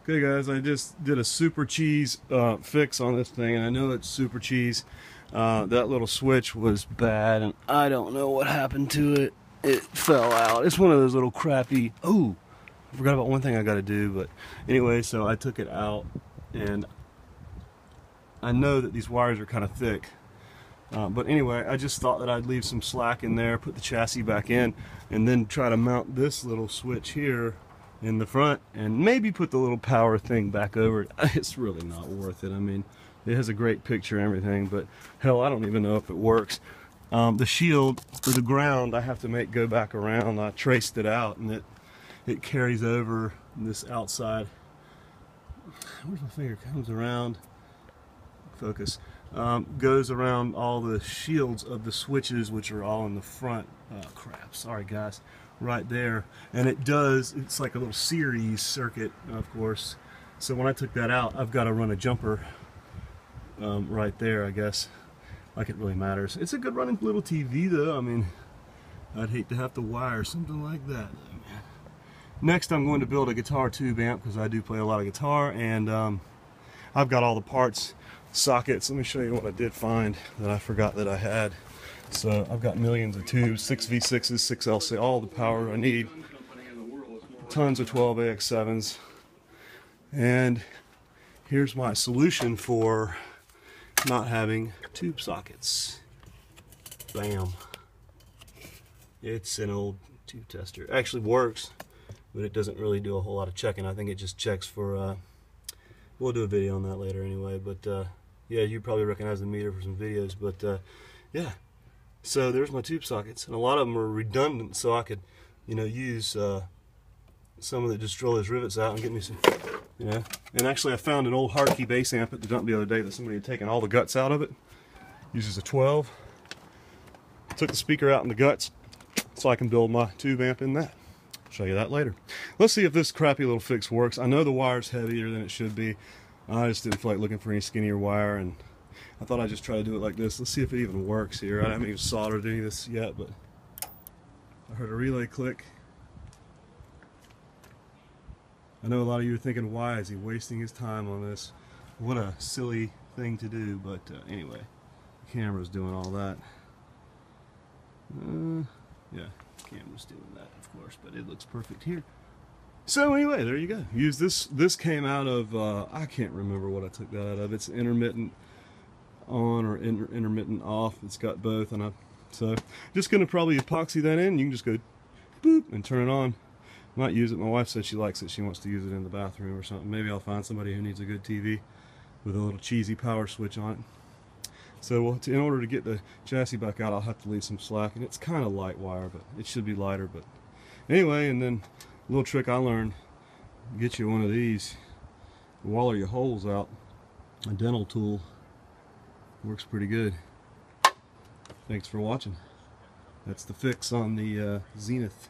Okay guys, I just did a super cheese fix on this thing, and I know it's super cheese. That little switch was bad, and I don't know what happened to it. It fell out. It's one of those little crappy... Oh, I forgot about one thing I got to do, but anyway, so I took it out, and I know that these wires are kind of thick. But anyway, I just thought that I'd leave some slack in there, put the chassis back in, and then try to mount this little switch here in the front and maybe put the little power thing back over it. It's really not worth it. I mean, it has a great picture and everything, but hell, I don't even know if it works. The shield or the ground I have to make go back around. I traced it out, and it carries over this outside. Where's my finger? Comes around. Focus. Goes around all the shields of the switches, which are all in the front. Crap, sorry guys, right there. And it's like a little series circuit, of course. So when I took that out, I've got to run a jumper right there, I guess. Like it really matters. It's a good running little TV though. I mean, I'd hate to have to wire something like that. Next, I'm going to build a guitar tube amp, because I do play a lot of guitar, and I've got all the parts, sockets. Let me show you what I did find that I forgot that I had. So I've got millions of tubes, 6V6s, 6LC, all the power I need, tons of 12AX7s, and here's my solution for not having tube sockets. Bam. It's an old tube tester. It actually works, but it doesn't really do a whole lot of checking. I think it just checks for, we'll do a video on that later anyway, but yeah, you probably recognize the meter for some videos, but yeah. So there's my tube sockets, and a lot of them are redundant, so I could, you know, use some of the, just drill those rivets out and get me some, you know. And actually I found an old Hardkey bass amp at the dump the other day that somebody had taken all the guts out of it. Uses a 12. Took the speaker out in the guts, so I can build my tube amp in that. I'll show you that later. Let's see if this crappy little fix works. I know the wire's heavier than it should be. I just didn't feel like looking for any skinnier wire, and I thought I'd just try to do it like this. Let's see if it even works here. I haven't even soldered any of this yet, but I heard a relay click. I know a lot of you are thinking, why is he wasting his time on this? What a silly thing to do, but anyway, the camera's doing all that. Yeah, the camera's doing that, of course, but it looks perfect here. So anyway, there you go. Use this. This came out of, I can't remember what I took that out of. It's intermittent on or intermittent off. It's got both, and so just gonna probably epoxy that in. You can just go boop and turn it on. Might use it. My wife said she likes it. She wants to use it in the bathroom or something. Maybe I'll find somebody who needs a good TV with a little cheesy power switch on it. So in order to get the chassis back out, I'll have to leave some slack, and it's kind of light wire, but it should be lighter. But anyway, and then a little trick I learned: get you one of these, waller your holes out. A dental tool works pretty good. Thanks for watching. That's the fix on the Zenith.